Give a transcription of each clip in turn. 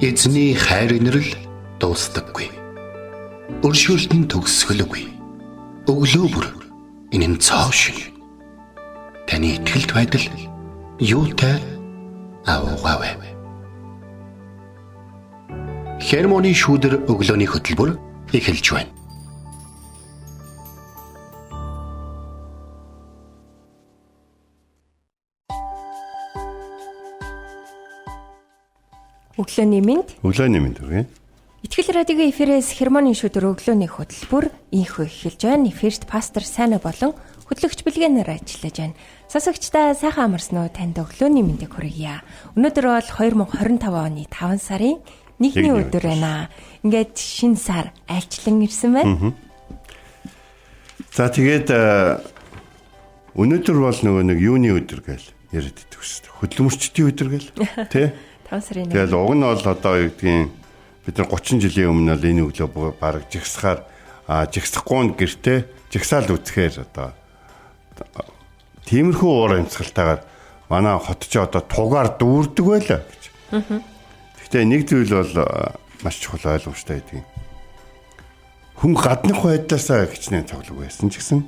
Эзний хайр инрэл дуустдаггүй. Өршөөлт нь төгсгөлгүй. Өглөө бүр энэ нь цоо шин. Таны итгэлт байдал юутай аваагаа. Хермоны шүүдэр өглөөний хөтөлбөр эхэлж байна. Өглөөний мэнд. Өглөөний мэнд үгүй. Итгэл радиогийн эфирээс Хермоны шүүдэр өглөөний хөтөлбөр инхүү эхэлж байна. Эфирт пастор Сайна болон хөтлөгч Билгэнээр ажиллаж байна. Сонсогчдаа сайхан амарсан уу, танд өглөөний мэндийг хүргье. Өнөөдөр бол 2025 оны 5 сарын 1-ний өдөр байна. Ингээд шинэ сар айлчлан ирсэн байна. За тэгээд өнөөдөр бол нэг юуны өдөр гээл яриад идэх шүү дээ. Хөдөлмөрчдийн өдөр гээл тий. 5 сарын 1. Тэгэл уг нь бол одоо юу гэдгийг бид нар 30 жилийн өмнө л энэ өглөө бараг жигсахаар жигсахгүй гэртээ жигсаал үсгээр одоо тиймэрхүү уур амьсгалтайгаар манай хот ч одоо тугаар дүүрдэг байлаа гэж. Гэхдээ нэг зүйл бол маш чухал ойлгомжтой байдаг. Хүн гаднах байдлаасаа хичнээн цоглог байсан ч гэсэн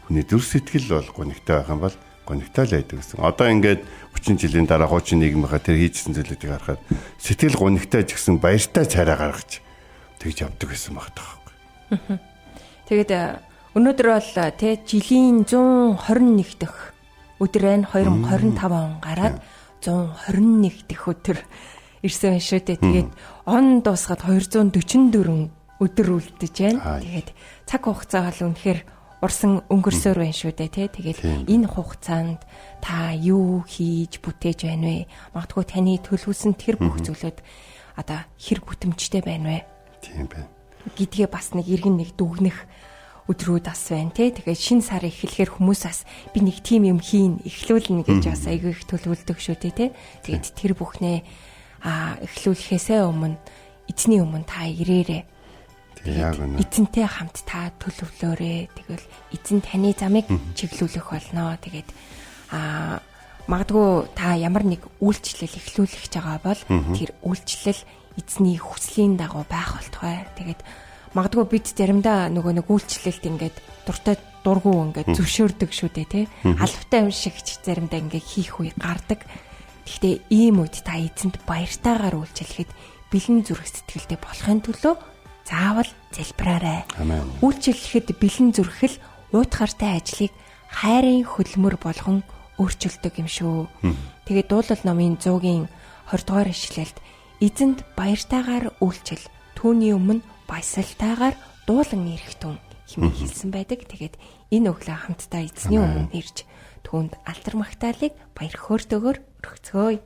хүний дүр сэтгэл бол гонигтай байх юм бол гонигтай л байдаг гэсэн. Одоо ингээд 30 жилийн дараа хуучин нийгмийнхаа тэр хийжсэн зүйлүүдийг харахад сэтгэл гонигтай ч гэсэн баяртай царай гаргаж тэгж явдаг гэсэн багтаа байхгүй. Тэгээд өнөөдөр бол тэ жилийн 121 дахь өдөр байна. 2025 он гараад 121 дахь өдөр ирсэн байна шүү дээ. Тэгээд он дуусгаад 244 өдөр үлдэж байна. Тэгээд цаг хугацаа бол үнэхээр урсан өнгөрсөөр байна шүү дээ тий. Тэгээд энэ хугацаанд та юу хийж бүтээж байна вэ? Магадгүй таны төлөвлөсөн тэр бүх зүйлүүд одоо хэр бүтэмжтэй байна вэ? Тийм байна. Гэдгээ бас нэг иргэн нэг дүгнэх өдрүүд бас байна тий. Тэгээд шинэ сар эхлэхээр хүмүүс бас би нэг тим юм хийн эхлүүлнэ гэж бас айгүй их төлөвлөдөг шүү дээ тий. Тэгээд тэр бүхнээ эхлүүлэхээсээ өмнө эзний өмнө та ирээрээ. Эзэнтэй хамт та төлөвлөөрэй. Тэгвэл эзэн таны замыг чиглүүлэх болно. Тэгээд магадгүй та ямар нэг үйлчлэл эхлүүлэх гэж байгаа бол тэр үйлчлэл эзний хүслийн дагуу байх болтугай. Тэгээд магадгүй бид заримдаа нөгөө нэг үйлчлэлд ингээд дуртай дургу ингээд зөвшөөрдөг шүү дээ тий. Албатай юм шиг заримдаа ингээд хийх үе гардаг. Гэхдээ ийм үед та эзэнд баяртайгаар үйлчлэхэд бэлэн зүрх сэтгэлтэй болохын төлөө заавал залбираарай. Үйлчлэхэд бэлэн зүрхэл уутгартай ажлыг хайрын хөдөлмөр болгон өөрчилдөг юм шүү. Тэгээд дуулал номын 100-ийн 20 дугаар ишлэлд эзэнд баяртайгаар үйлчил, түүний өмнө баясгалтайгаар дуулан ирэхтэн хэмээн хэлсэн байдаг. Тэгээд энэ өглөө хамтдаа эзний өмнө ирж түүнд алтар магтаалыг баяр хөөртэйгээр өргөцгөөе.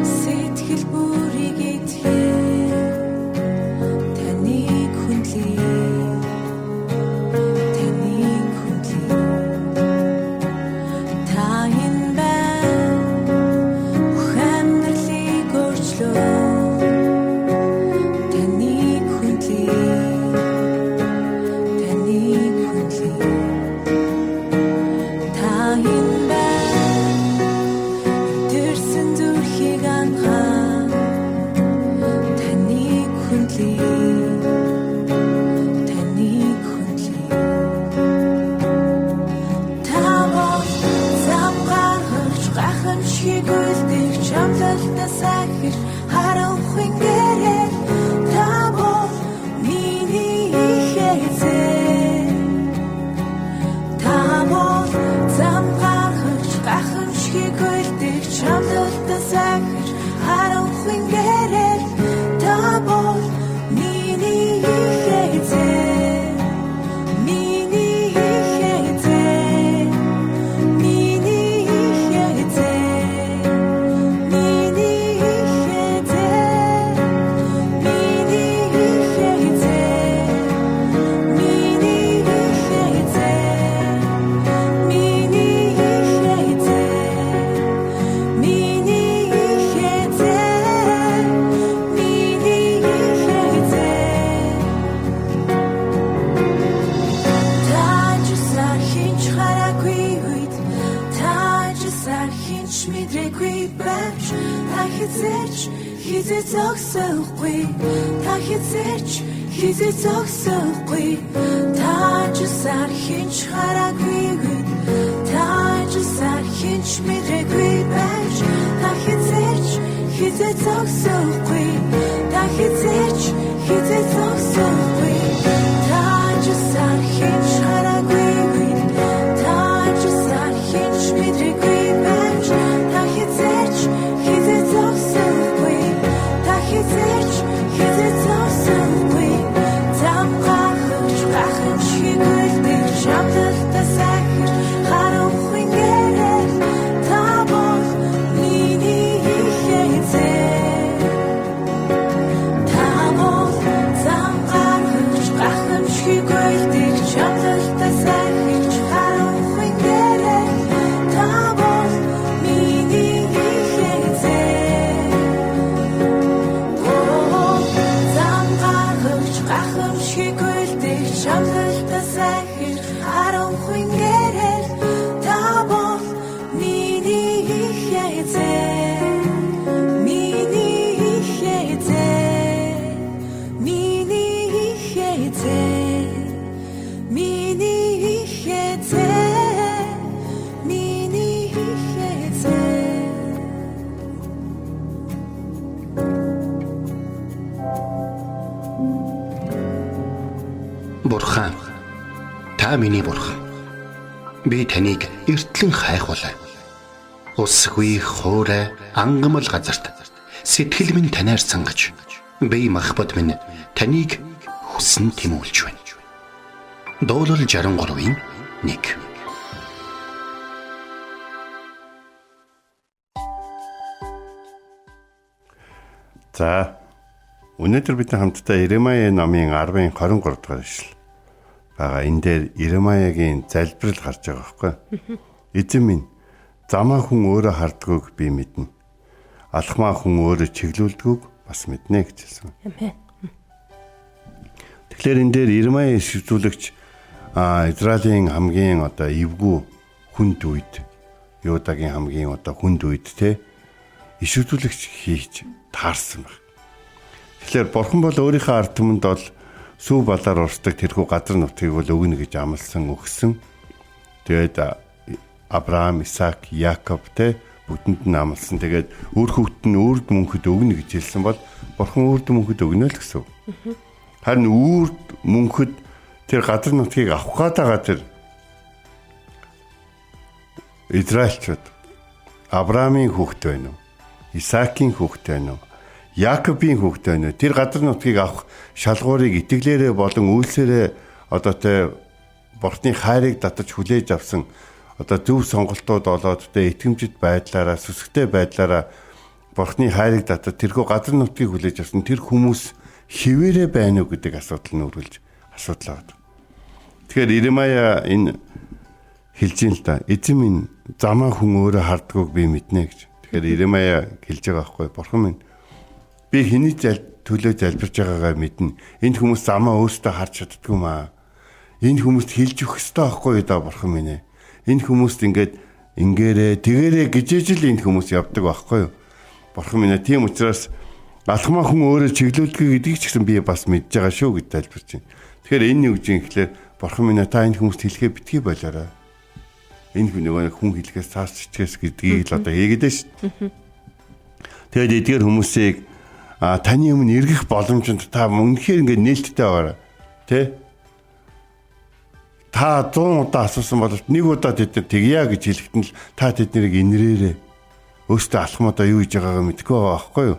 Сэтгэл бүрийг этгэх таны Чамдалтай сахир харанхуйн гэрээ Тамо миний хэзээ Тамо зам гаргаж гахамшиг үлдэх Чамдалтай сахир харанхуйн гэрээ Тамо миний хэзээ Хизээ зогсоогүй та хизээ зогсоогүй та чусаар хинч хараагүй та чусаар хинч мэдрэгүй байж та хизээ зогсоогүй та хизээ зогсоогүй та чусаар хинч хараагүй та чусаар хинч мэдрэгүй байж та хизээ зогсоогүй Хизээ зогсоогүй зам гаргаж гахамшиг үлдэх Чамдалтай сахир харанхуйн гэрээ Тамо миний хэзээ Тамо зам гаргаж гахамшиг үлдэх Чамдалтай сахир харанхуйн гэрээ Тамо миний хэзээ Чамдалтай сахир харанхуйн гэрээ Тамо миний хэзээ миний хэзээ миний хэзээ миний хэзээ миний хэзээ Бурхан, та миний бурхан. Би таныг эртлэн хайхвалаа. Усгүй хоорой ангамл газарт сэтгэл минь танаар сангаж би махбат минь таныг хүсн тэмүүлж байна. Дуурал 63-ийн 1. За өнөөдөр бид хамтдаа Иремая номын 10-ын 23 дугаар ишлэл байгаа. Энэ дээр Иремаягийн залбирал гарч байгаа байхгүй. Эзэн минь, замаа хүн өөрөө хардгүйг би мэднэ. Алхмаа хүн өөрөө чиглүүлдэггүй бас мэднэ гэж хэлсэн. Амен. Тэгэхээр энэ дээр Иремая шивжүүлэгч Израилийн хамгийн эвгүй хүнд үед, Юдагийн хамгийн хүнд үед ишвэрлэгч хийж таарсан байна. Тэгэхээр бурхан бол өөрийнхөө ард түмэнд бол сүү балаар урсдаг тэрхүү газар нутгийг бол өгнө гэж амласан өгсөн. Тэгээд Авраам, Исаак, Яаков бүгдэнд нь амласан. Тэгээд үр хөвгт нь үрд мөнхөд өгнө гэж хэлсэн бол бурхан үрд мөнхөд өгнө л гэсэн. Харин үрд мөнхөд тэр газар нутгийг авах гээд тэр Израильчууд Авраамийн хүүхэд байна уу? Исаакийн хүүхэд байна уу? Яаковын хүүхэд байна уу? Тэр газар нутгийг авах шалгуурыг итгэлээрээ болон үйлсээрээ бурхны хайрыг татаж хүлээж авсан зөв сонголтууд болоод итгэмжит байдлаараа сүсгтэй байдлаараа бурхны хайрыг татаж тэрхүү газар нутгийг хүлээж авсан тэр хүмүүс хിവэрэ байна уу гэдэг асуудал нь үргэлж асуудал байна. Тэгэхээр Иремая энэ хэлж ин л да. Эзэн минь, замаа хүн өөрөө хардгүйг би мэднэ гэж. Тэгэхээр Иремая хэлж байгаа байхгүй. Бурхан минь, би хэний төлөө залбирж байгаагаа мэднэ. Энэ хүмүүс замаа өөртөө харж чаддгүй маа. Энэ хүмүүст хэлж өгөх ёстой байхгүй да бурхан минь. Энэ хүмүүст ингээрээ тэгээрээ гижээж л энэ хүмүүс явдаг байхгүй юу? Бурхан минь, тийм учраас алхмаа хүн өөрөө чиглүүлдэг гэдгийг ч гэсэн би бас мэдж байгаа шүү гэж тайлбарч байна. Тэгэхээр энэ юу гэж юм гэхлээр бурхан минь та энэ хүмүүст хэлэхээ битгий болоорой. Энэ хүн хэлэхээс цааш чичгээс гэдгийг л хийгээд шүү дээ. Тэгээд эдгээр хүмүүсийг таны өмнө эргэх боломжинд та үнэхээр ингээд нээлттэй байгаарай. Тэ? Та 100 удаа асуусан бол нэг удаа тэд тэгья гэж хэлэхэд нь л та тэднийг инрээрээ. Өөртөө алхмуудаа юу хийж байгаагаа мэдэхгүй байгаа байхгүй юу?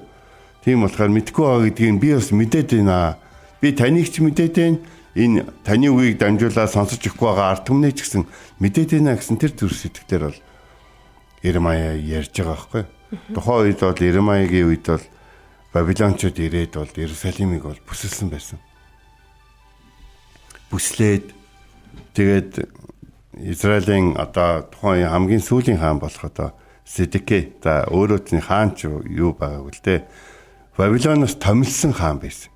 Тийм болохоор мэдэхгүй байгаа гэдгийг би бас мэдээд байна. Би таныг ч мэдээд байна. Энэ таны үгийг дамжуулаад сонсож өгөхгүй байгаа ард түмнээ ч гэсэн мэдээд байна гэсэн тэр төр сэтгэлээр бол Иремая ярьж байгаа байхгүй юу? Тухайн үед бол Иремаягийн үед бол Бабилончууд ирээд бол Иерусалимыг бол бүсэлсэн байсан. Бүслээд тэгээд Израилийн одоо тухайн хамгийн сүүлийн хаан болох одоо Седекэ та өөрөө ч хаан ч юу байгааг л дээ. Бабилоноос томилсон хаан байсан.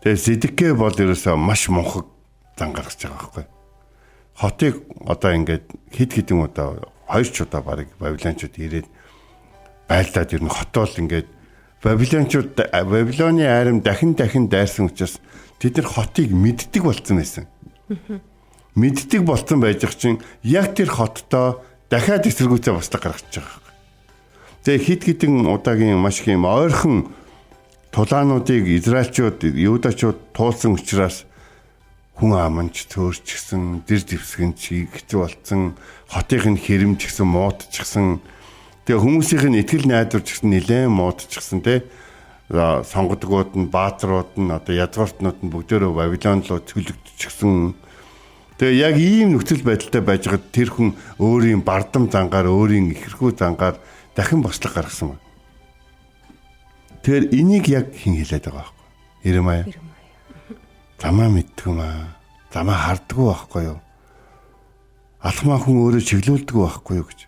Тэгээд Седекэ бол ерөөсөө маш мунхаг зан гаргаж байгаа байхгүй. Хотыг одоо ингээд хэд хэдэн удаа 2 ч удаа барыг Бабилончууд ирээд байлдаад ер нь хотол ингээд Бабилоны айрам дахин дайрсан учраас тэд нар хотыг мэддэг болсон байсан. Мэддэг болсон байж чинь яг тэр хоттоо дахиад эсэргүүцээ босдог гаргачихж байгаа. Тэгээ хид хідэн удаагийн маш их юм ойрхон тулаануудыг израильчууд, юудачууд туулсан учраас хүн аманч цөөрчгсөн, дэр дэвсгэн хэцүү болцсон, хотын хэрэмжчихсэн, муудчихсан. Тэгээ хүмүүсийнх нь итгэл найдварч гэсэн нэлээд муудчихсан те. Сонгодгууд нь, баатрууд нь, одоо язгууртнууд нь бүгдээрээ Бабилон руу цөлөгдчихсэн. Тэгээ яг ийм нөхцөл байдалтай байж байгаа тэр хүн өөрийн бардам зангаар, өөрийн ихэрхүү зангаар дахин бослог гаргасан байна. Тэгэхээр энийг яг хэн хэлээд байгаа байхгүй? Иремая. Замаа мэддэг юм аа. Замаа харддаг байхгүй юу? Алхмаа хүн өөрөө чиглүүлдэг байхгүй юу гэж.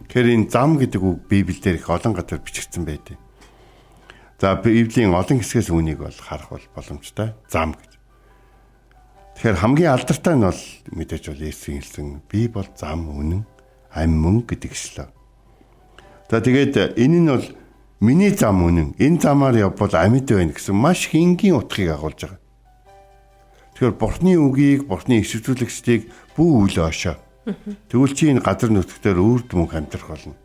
Тэгэхээр энэ зам гэдэг үг Библиэлд их олон газар бичигдсэн байдаг. За Библийн олон хэсгээс үнийг бол харах бол боломжтой. Зам гэж. Тэгэхээр хамгийн алдартай нь бол мэдээж бол Есүсийн хэлсэн би бол зам үнэн амь мөн гэдэг шилээ. За тэгээд энэ нь бол миний зам үнэн. Энэ замаар явбал амьд байна гэсэн маш их энгийн утгыг агуулж байгаа. Тэгэхээр Бурхны үгийг, Бурхны ишвэрлэгчдийг бүү үл оошоо. Тэгвэл чи энэ газар нутгаар үрд мөнх амьдрах болно.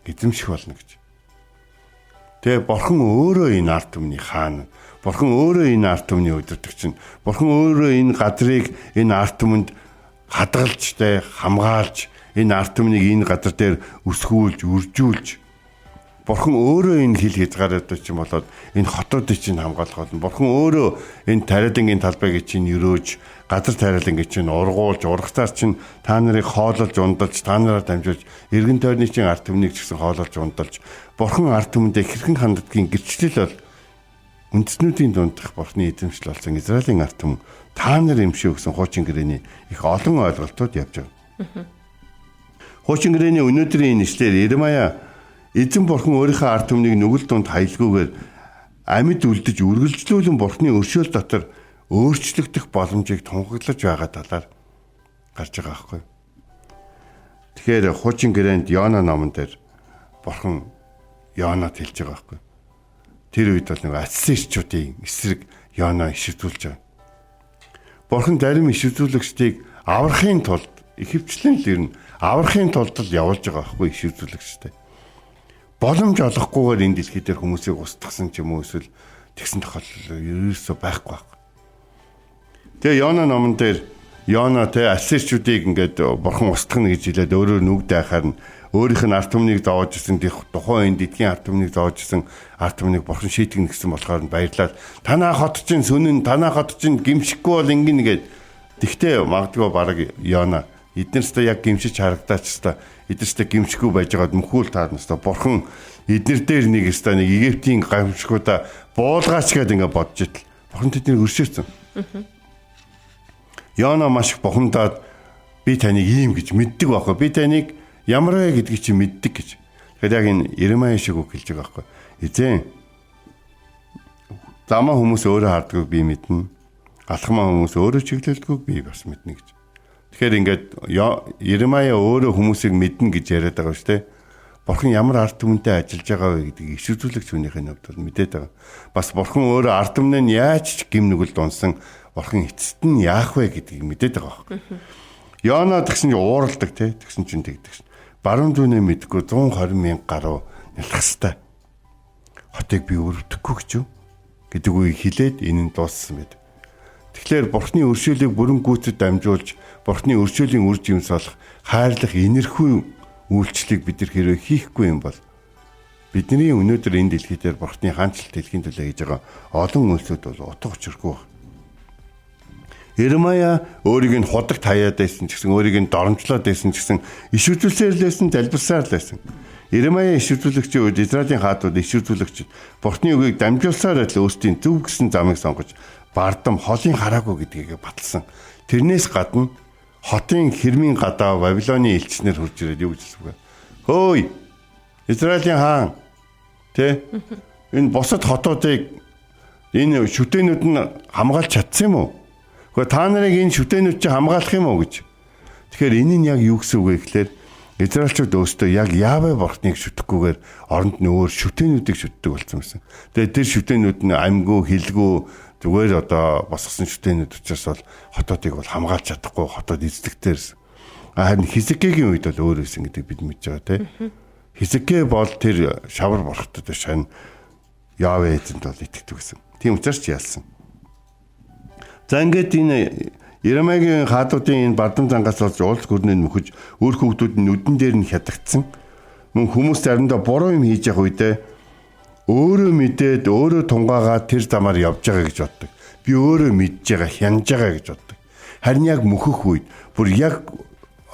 Эзэмших болно гэж. Тэгээ Бурхан өөрөө энэ ард түмний хаан. Бурхан өөрөө энэ ард түмний удирдагч нь. Бурхан өөрөө энэ газрыг энэ ард түмэнд хадгалж, хамгаалж, энэ ард түмнийг энэ газар дээр өсгүүлж, үржүүлж. Бурхан өөрөө энэ хил хязгаарууд чинь болоод энэ хотуудыг чинь хамгаалах болно. Бурхан өөрөө энэ тариалангийн талбайг чинь өрөөж, газар тариалангийн чинь ургуулж, ургацаар чинь та нарыг хоололж, ундалж, та нараар дамжуулж, эргэн тойрны чинь ард түмнийг ч гэсэн хоололж, ундалж, Бурхан ард түмэндээ хэрхэн ханддгийн гэрчлэл бол үндэснүүдийн дунд дах Бурханы эзэмшил болсон Израилийн ард түмэн та нар эмшээ өгсөн хуучин гэрээний их олон ойлголтууд явж байгаа. Хуучин гэрээний өнөөдрийн нэшлэлээр Иремая эзэн Бурхан өөрийнхөө ард түмнийг нүгэл дунд хаялгүйгээр амьд үлдэж үргэлжлүүлэн Бурханы өршөөл дотор өөрчлөгдөх боломжийг тунхаглаж байгаа талаар гарч байгаа байхгүй. Тэгэхээр хуучин гэрээнд Йона номон дээр Бурхан Йонад хэлж байгаа байхгүй. Тэр үед бол нэг ассирчуудын эсрэг Йона ишвэрлүүлж байгаа. Бурхан зарим ишвэрлэгчдийг аврахын тулд ихэвчлэн л ирнэ. Аврахын тулд л явуулж байгаа байхгүй ишвэрлэгчтэй. Боломж олохгүйгээр энэ дэлхий дээр хүмүүсийг устгасан ч юм уу эсвэл тэгсэн тохиолдол ерөөсөө байхгүй байна. Тэгээ Йона номон дээр Йона ассирчуудыг ингээд Бурхан устгах гэж хэлээд өөрөө нүгдээ харна. Өөрийнх нь ард түмнийг зовоож исэн тухайн энэ дэлхийн ард түмнийг зовоож исэн ард түмнийг Бурхан шийтгэн гэсэн болохоор нь баярлаад танаа хот чинь сүнэн, танаа хот чинь гимшихгүй бол ингэнэ гээд. Тэгтээ магадгүй бараг Йона эднэртээ яг гимшиж харагдаач та эднэртээ гимшихгүй байж байгаад мөхүүл таарнастай Бурхан эднэр дээр нэг өстой нэг Египтийн гамшгуудаа буулгаач гээд ингээд бодж итэл Бурхан тэднийг өршөөцсөн. Йона маш их бухимдаад би таныг ийм гэж мэддэг байхгүй. Би таныг ямар вэ гэдгийг чи мэддэг гэж. Тэгэхээр яг энэ Иремая шиг үг хэлж байгаа байхгүй. Эзэн замаа хүмүүс өөрөө харддаг би мэднэ. Алхмаа хүмүүс өөрөө чиглэлдэггүй би бас мэднэ гэж. Тэгэхээр ингээд Иремая өөрөө хүмүүсийг мэднэ гэж яриад байгаа шүү дээ. Бурхан ямар ард түмэнтэй ажиллаж байгаа вэ гэдгийг ишвэрлэгч хүнийхээ хувьд бол мэдээд байгаа. Бас Бурхан өөрөө ард түмнээ яаж ч гим нүгэл дунсан Бурхан эцэст нь яах вэ гэдгийг мэдээд байгаа байхгүй. Йона тэгсэн чинь ууралдаг те тэгсэн чинь тэгдэг шин. Баруун зүүнээ мэдгүй 120,000 гаруй ялах хэвээр. Хотыг би өрөвдөхгүй гэж юу гэдэг үгийг хэлээд энэ нь дууссан байд. Тэгэхээр Бурхны өршөөлийг бүрэн гүйцэд дамжуулж Бурхны өршөөлийн үр жимс болох хайрлах энерхүү үйлчлэлийг бид нар хэрвээ хийхгүй юм бол бидний өнөөдөр энэ дэлхий дээр Бурхны хаанчлалт дэлхийн төлөө хийж байгаа олон үйлсүүд бол утга учиргүй байна. Иремая өөрийг нь худаг таяад байсан ч гэсэн өөрийг нь доромжлоод байсан ч гэсэн иш үзүүлсээр лсэн залбирсаар лсэн. Иремая иш үзүүлэгчийн үед Израилийн хаадууд иш үзүүлэгч Бурхны үгийг дамжуулсаар л өөрсдийн зөв гэсэн замыг сонгож бардам холын хараагүй гэдгийг баталсан. Тэрнээс гадна хотын хэрмийн гадаа Вавилоны элчснэр хурж ирээд юу гэж хэлсэн бэ? Хөөй! Израилийн хаан тэ энэ босод хотуудыг энэ шүтээнүүд нь хамгаалж чадсан юм уу? Гэхдээ та нарыг энэ шүтээнүүд чинь хамгаалах юм уу гэж. Тэгэхээр энэ нь яг юу гэсэн үг вэ гэхээр Израильчууд өөрсдөө яг Явэ Бурхныг шүтгэхгүйгээр оронд нь өөр шүтээнүүдийг шүтдэг болсон байсан. Тэгээд тэр шүтээнүүд нь амьгүй, хилгүй зүгээр одоо босгосон шүтээнүүд учраас бол хотуудыг бол хамгаалж чадахгүй хотод эзлэгтэйрсэн. Харин Хизкигийн үед бол өөр байсан гэдэг бид мэдж байгаа тийм. Хизки бол тэр шавар бурхтад шань Явэ эзэнд бол итгэдэг гэсэн. Тийм учраас ч ялсан. За ингээд энэ Иремаягийн хаадуудын энэ бардам зангаас болж уулз гүрнээ мөхөж өөр хүүхдүүд нь нүдэн дээр нь хятагдсан. Мөн хүмүүс заримдаа буруу юм хийж явах үедээ өөрөө мэдээд өөрөө тунгаагаад тэр замаар явж байгаа гэж боддог. Би өөрөө мэдж байгаа, хянаж байгаа гэж боддог. Харин яг мөхөх үед бүр яг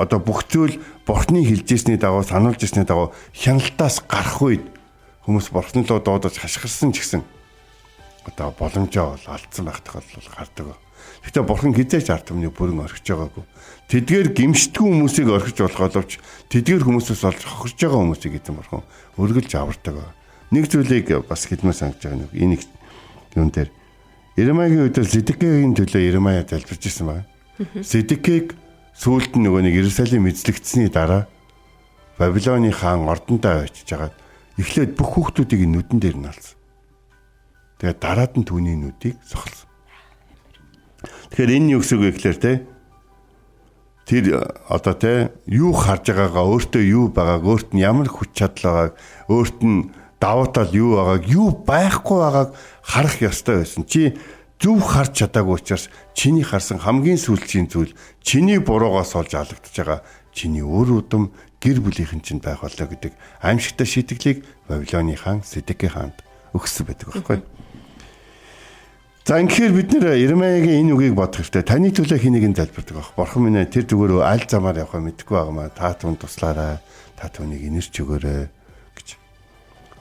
одоо бүх зүйл Бурхны хэлжсэний дагуу сануулж ирсний дагуу хяналтаас гарах үед хүмүүс Бурхны руу дуудаж хашгирсан ч гэсэн одоо боломжоо бол алдсан байх тохиолдол гардаг. Гэхдээ Бурхан хизээч ард түмнийг бүрэн орхиж байгаагүй. Тэдгээр гимшдэггүй хүмүүсийг орхиж болох боловч тэдгээр хүмүүсээс олж хохирж байгаа хүмүүсийг эзэн Бурхан өргөлж авардаг. Нэг зүйлийг бас хэлмээр санаж байгаа нэг энэ юм дээр Иремаягийн үед Зэдекигийн төлөө Иремая залбирч ирсэн байна. Зэдекиг сүүлд нь нөгөө нэг Иерусалим эзлэгдсэний дараа Вавилоны хаан ордондоо очиж хагаад эхлээд бүх хүүхдүүдийг нүдэн дээр нь алсан. Тэгээд дараад нь түүний нүдийг сохолсон. Тэгэхээр энэ юу гэсэн үг вэ гэхээр тэр одоо юу харж байгаагаа өөртөө юу байгааг өөрт нь ямар хүч чадал байгааг өөрт нь давуу тал юу байгааг юу байхгүй байгааг харах ёстой байсан. Чи зөв харж чадаагүй учраас чиний харсан хамгийн сүүлчийн зүйл чиний буруугаас олж алагдаж байгаа чиний өөр удам гэр бүлийнхэн чинь байх болоо гэдэг аимшигтай шийтгэлийг Вавилоны хаан Зэдеки хаанд өгсөн байдаг байхгүй. За ингээд бид нэр Иремаягийн энэ үгийг бодох хэрэгтэй. Таны төлөө хэнийг нь залбирдаг байх. Бурхан минь тэр зүгээр аль замаар явахаа мэдэхгүй байгаамаа. Та түн туслаарай. Та түүнийг инэрч өгөөрэй гэж.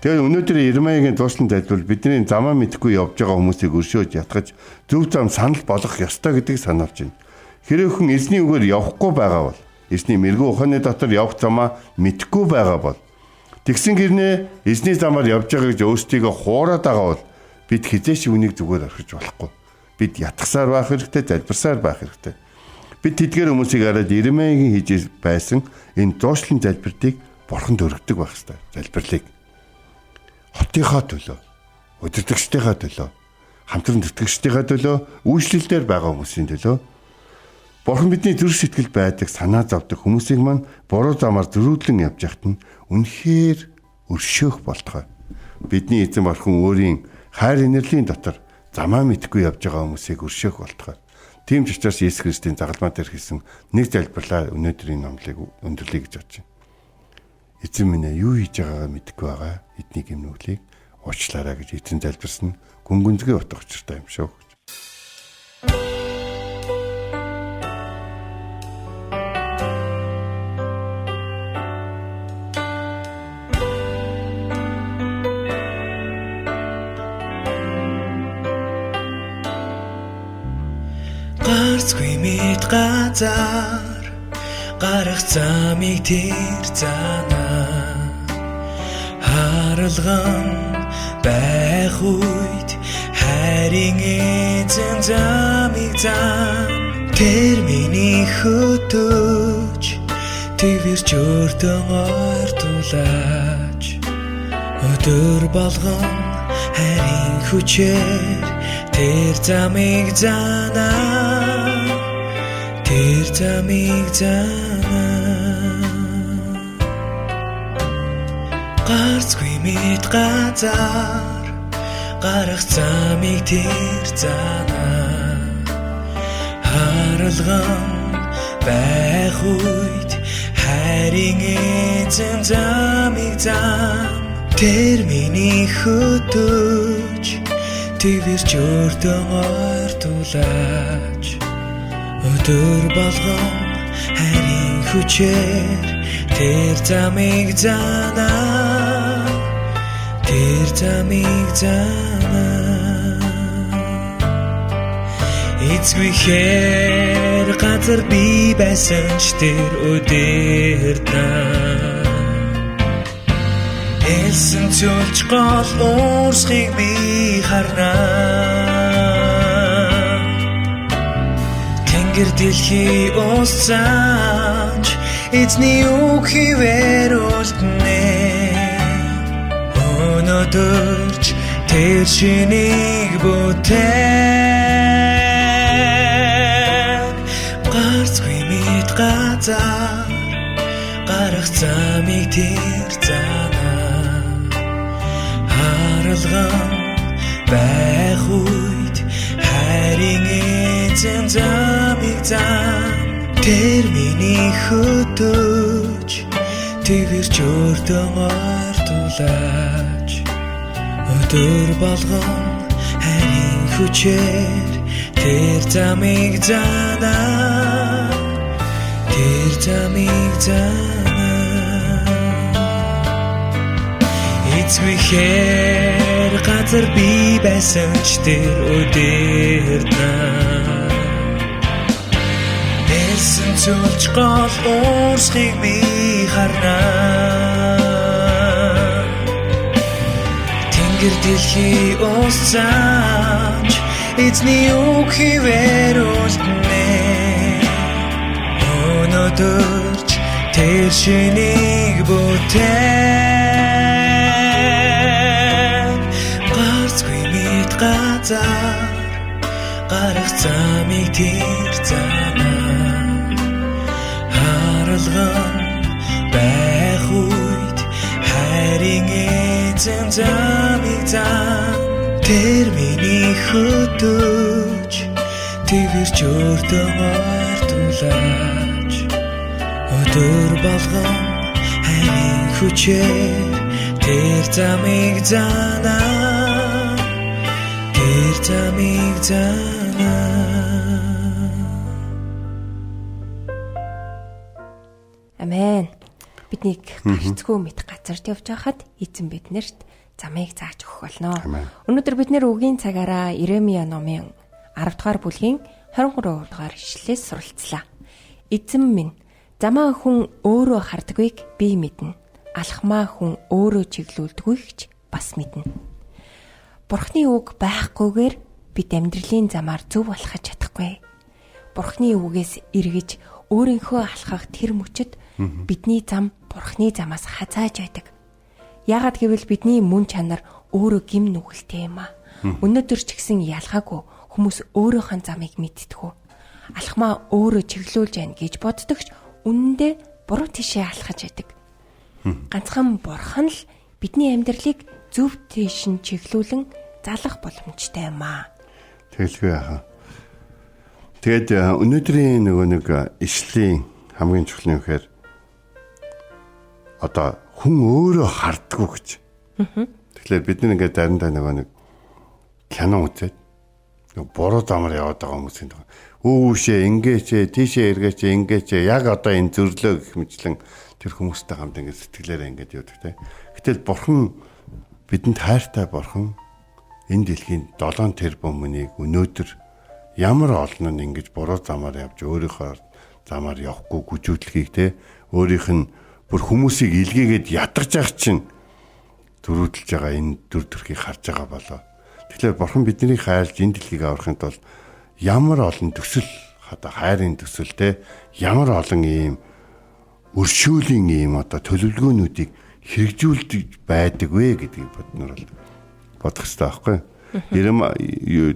Тэгээд өнөөдөр Иремаягийн дуушлан залбирал бидний замаа мэдэхгүй явж байгаа хүмүүсийг өршөөж ятгаж зөв зам санал болгох ёстой гэдгийг сануулж байна. Хэрэв хүн эзний үгээр явахгүй байгаа бол эзний мэрэгүү ухааны дотор явах замаа мэдэхгүй байгаа бол тэгсэн гэрнээ эзний замаар явж байгаа гэж өөрсдийгөө хуураад байгаа бол бид хизээш үнийг зүгээр орхиж болохгүй. Бид ятгсаар байх хэрэгтэй, залбирсаар байх хэрэгтэй. Бид тэдгээр хүмүүсийг хараад Иремаягийн хийж байсан энэ дуушлан залбиртыг Бурханд өргөдөг байх хэрэгтэй. Залбирлыг хотынхаа төлөө, удирдагчдынхаа төлөө, хамтран тэтгэгчдийнхаа төлөө, үйлчлэлээр байгаа хүмүүсийн төлөө Бурхан бидний зүрх сэтгэл байдаг, санаа зовдөг хүмүүсийг маань буруу замаар зөрүүдлэн явж яхад нь үнэхээр өршөөх болтугай. Бидний эзэн Бурхан өөрийн хайр инэрлийн дотор замаа мэдгүй явж байгаа хүмүүсийг өршөөх болтугай. Тийм ч учраас Есүс Христийн загалмаа дээр хийсэн нэг залбирлаа өнөөдрийн номлыг өндөрлөе гэж бодож байна. Эзэн минь юу хийж байгаагаа мэдэхгүй байгаа. Эдний гимнүглийг уучлаарай гэж эзэн залбирсан гүнгүнзгий утга учиртай юм шүү. Гарцгүй мэд газар гарах замыг тэр занаа харалган байх үед хайрын эзэн замыг зам тэр миний хөтөж твэрч өртөн ойртуулаач өдөр болгон хайрын хүчээр тэр замыг занаа тэр замыг занаа Гарцгүй мэд газар гарах замыг тэр занаа харалган байх үед хайрын эзэн замыг зам тэр миний хөтөж твэрч өртөн ойртуулаач өдөр болгон хайрын хүчээр тэр замыг занаа тэр замыг занаа эцгүй хэр газар би байсан ч тэр өдөртөө элсэн цөлж гол уурсхийг би харнаа тэнгэр дэлхий усцаач эзний үг хിവэр үлднэ өнөөдөрч тэр шинийг бүтээн гарцгүй мэд газар гарах замыг тэр занаа харалган байх үед хайрын эзэн замыг зам тэр миний хөтөж твэрч өртөн ойртуулаач өдөр болгон хайрын хүчээр тэр замыг занаа тэр замыг занаа эцгүй хэр газар би байсан ч тэр өдөртөө элсэн цөлж гол уурсхийг би харнаа тэнгэр дэлхий усцаач эзний үг хിവэр үлднэ өнөөдөрч тэр шинийг бүтээн гарцгүй мэд газар гарах замыг тэр занаа харалган байх үед хайрын эзэн замыг зам тэр миний хөтөж твэрч өртөн ойртуулаач өдөр болгон хайрын хүчээр тэр замыг занаа тэр замыг занаа. Амен. Биднийг гарцгүй мэд газарт явж байхад эзэн биднэрт замыг зааж өгөх болно. Өнөөдөр бид нэр үгийн цагаараа Иремья номын 10 дугаар бүлгийн 23 дугаар ишлэлээс суралцлаа. Эзэн минь, замаа хүн өөрөө хардгүйг би мэднэ. Алхмаа хүн өөрөө чиглүүлдэггүйгч бас мэднэ. Бурхны үг байхгүйгээр бид амьдралын замаар зөв алхаж чадахгүй. Бурхны үгээс эргэж өөрийнхөө алхах тэр мөчөд бидний зам Бурхны замаас хазааж байдаг. Яагаад гэвэл бидний мөн чанар өөрөө гим нүгэлтэй юм аа. Өнөөдөр ч гэсэн ялгаагүй хүмүүс өөрийнхөө замыг мэддэггүй. Алхмаа өөрөө чиглүүлж байна гэж боддогч үнэндээ буруу тишээ алхаж байдаг. Ганцхан Бурхан л бидний амьдралыг зөв тийш нь чиглүүлэн залах боломжтой юм аа. Тэгэлгүй яхаа. Тэгээд өнөөдрийн нэг ишлийн хамгийн чухал нь вэхээр одоо хүн өөрөө хардггүй гэж. Тэгэхээр бид нэг заримдаа нэг кино үзээд буруу замаар яваад байгаа хүмүүсийн өөшөө ингээч тийшээ эргээч ингээч яг одоо энэ зөвлөө гэх мэтлэн тэр хүмүүстэй хамт ингэ сэтгэлээрээ ингэж явдаг те. Гэтэл Бурхан бидэнд хайртай Бурхан энэ дэлхийн 7 тэрбумыг өнөөдөр ямар олон нь ингэж буруу замаар явж өөрийнхөө замаар явахгүй гүжүүлэхийг те өөрийнх нь бүр хүмүүсийг илгээгээд ятгах чинь төрүүлж байгаа энэ дүр төрхийг харж байгаа болоо. Тэгэхээр Бурхан биднийг хайрлж энэ дэлхийг аврахын тулд ямар олон төсөл одоо хайрын төсөл те ямар олон ийм өршөөлийн ийм одоо төлөвлөгөөнүүдийг хэрэгжүүлж байдаг вэ гэдгийг бодноор бодох хэрэгтэй байхгүй.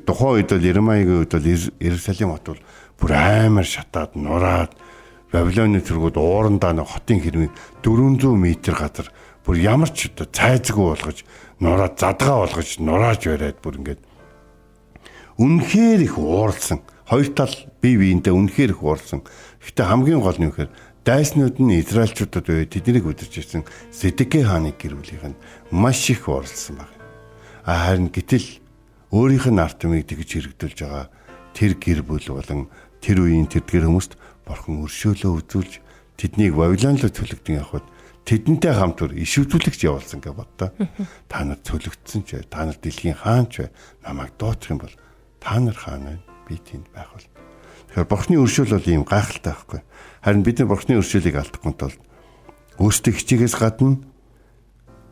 Тухайн үед бол Иремьягийн үед бол Иерусалим хот бол бүр амар шатаад нураад Бабилоны тэргүүд уурандаа нэг хотын хэрмийг 400 м газар бүр ямар ч одоо цайзгүй болгож нураад задгаа болгож нурааж бариад бүр ингээд үнэхээр их ууралсан. Хоёр тал бие биендээ үнэхээр их ууралсан. Гэхдээ хамгийн гол нь үхээр дайснууд нь израилчуудад бай тэднийг өдөрж ирсэн Зэдэкэ хааны гэр бүлийнх нь маш их ууралсан баг. Харин гэтэл өөрийнх нь арт түмийг тэгж хэрэгдүүлж байгаа тэр гэр бүл болон тэр үеийн тэдгэр хүмүүст Бурхан өршөөлөө үзүүлж тэднийг Вавилон руу төлөгдөн явхад тэдэнтэй хамт иш үзүүлэгч явуулсан гэж боддоо. Та нар төлөгдсөн ч та нар дэлхийн хаан ч намайг дуучих юм бол та нар хаан байна. Би тэнд байх бол. Тэгэхээр Бурханы өршөөл бол ийм гайхалтай байхгүй. Харин бид нар Бурханы өршөөлийг алдахгүй тул өөрсдөө хичээгээс гадна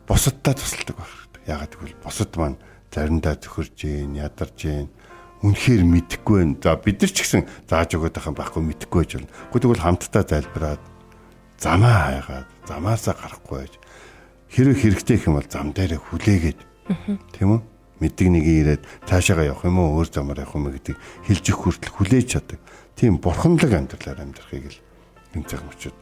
бусадтай тусалдаг байх хэрэгтэй. Яагаад гэвэл бусад маань заримдаа зөвхөрж гин, ядарч гин, үнэхээр мэдэхгүй байна. За бид нар ч гэсэн зааж өгöd байх юм байхгүй мэдэхгүй байж болно. Тэгвэл хамтдаа залбираад замаа хайгаад, замаасаа гарахгүй байж хэрэг хэрэгтэй юм бол зам дээрээ хүлээгээд тийм үү? Мэддэг нэг ирээд цаашаага явах юм уу, өөр замаар явах юм гэдэг хэлж их хүртэл хүлээж чаддаг. Тийм бурханлаг амьдралаар амьдрахыг л энэ цаг мөчид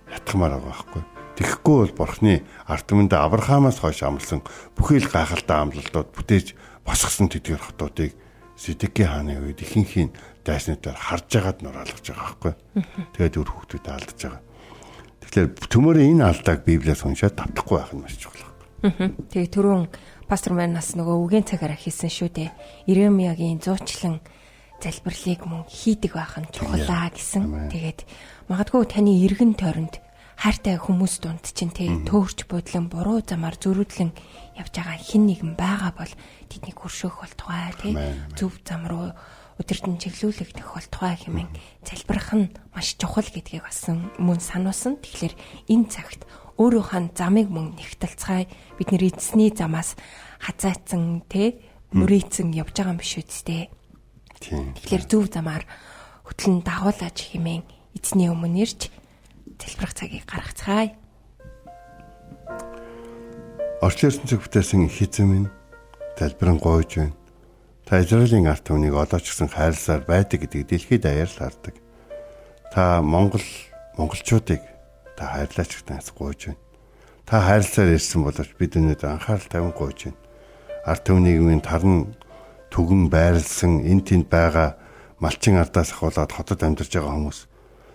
ятгамаар байгаа байхгүй. Тэгэхгүй бол Бурхны ард түмэндээ Авраамаас хойш амласан бүхэл гайхалтай амлалтууд бүтээж босгосон тэдгээр хотуудыг Зэдэкэ хааны үед ихэнхийн дайснуудаар харж агаад нураалгаж байгаа байхгүй. Тэгээд өөр хүүхдүүд алдаж байгаа. Тэгэхээр төмөрөө энэ алдааг Библиэс уншаад давтахгүй байх нь маш чухал байхгүй. Тэгээ түрүүн пастор маань бас нөгөө үгийн цагаараа хийсэн шүү дээ. Иремиягийн 100члан залбирлыг мөн хийдэг байх нь чухалаа гэсэн. Тэгээд магадгүй таны эргэн тойронд хайртай хүмүүс дунд чинь төөрч бодлон буруу замаар зөрүүдлэн явж байгаа хэн нэгэн байгаа бол тэднийг өршөөх болтугай зөв зам руу удирдан чиглүүлэгдэх болтугай хэмээн залбирах нь маш чухал гэдгийг бас мөн сануулсан. Тэгэхээр энэ цагт өөрийнхөө замыг мөн нэгтэлцгаая. Бид нэр эзний замаас хазаацсан мөрийцэн явж байгаа юм биш үсттэй. Тэгэхээр зөв замаар хөтлөн дагуулж хэмээн эзний өмнө ирж залбирах цагийг гаргацгаая. Орчлын ертөнцөд бүтээсэн их эзэн минь залбирэн гойж байна. Та Израилийн ард түмнийг одоо ч гэсэн хайрласаар байдаг гэдгийг дэлхийд даяар л хардаг. Та монголчуудыг та хайрлаач гэсэн гойж байна. Та хайрласаар ирсэн боловч бид өнөөдөр анхаарал тавин гойж байна. Ард түмнийг минь тарн түгэн байрлсан энэ тэнд байгаа малчин ардаас ахуулаад хотод амьдарч байгаа хүмүүс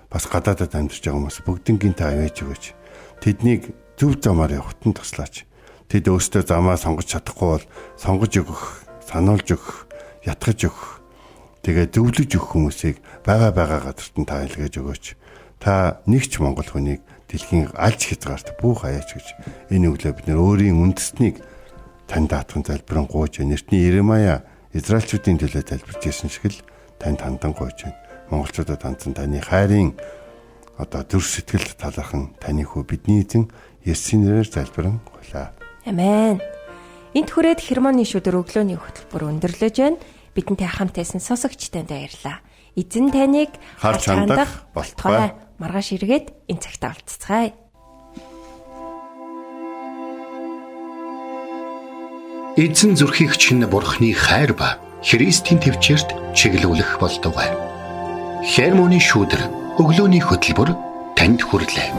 бас гадаадад амьдарч байгаа хүмүүс бүгднгийн та авэж өгөөч. Тэднийг зөв замаар явахтан туслаач. Тэд өөрсдөө замаа сонгож чадахгүй бол сонгож өгөх, сануулж өгөх, ятгах өгөх. Тэгээ зөвлөж өгөх хүмүүсийг байгаа газарт нь та илгээж өгөөч. Та нэгч монгол хүнийг дэлхийн альж хязгаарт бүх аяач гэж энэ өглөө бид нэр өөрийн үндэстнийг танд даатхан залбирэн гуйж нэртний Иремая израилчуудын төлөө залбирч ирсэн шиг л танд хандан гуйж байна. Монголчуудад хандсан таны хайрын зүрх сэтгэлд талархан таны хүү бидний эзэн Есүсийн нэрээр залбирэн гуйлаа. Амен. Энд хүрээд хермоны шүдэр өглөөний хөтөлбөр өндөрлөж байна. Бидэнтэй хамт байсан сонсогчтанд баярлалаа. Эзэн таныг харж хандах болтугай. Маргааш эргээд энэ цагтаа уулзцгаая. Эзэн зүрхийг чинь Бурхны хайр ба Христийн төвчөрт чиглүүлэх болтугай. Хермоны шүдэр өглөөний хөтөлбөр танд хүрэлээ.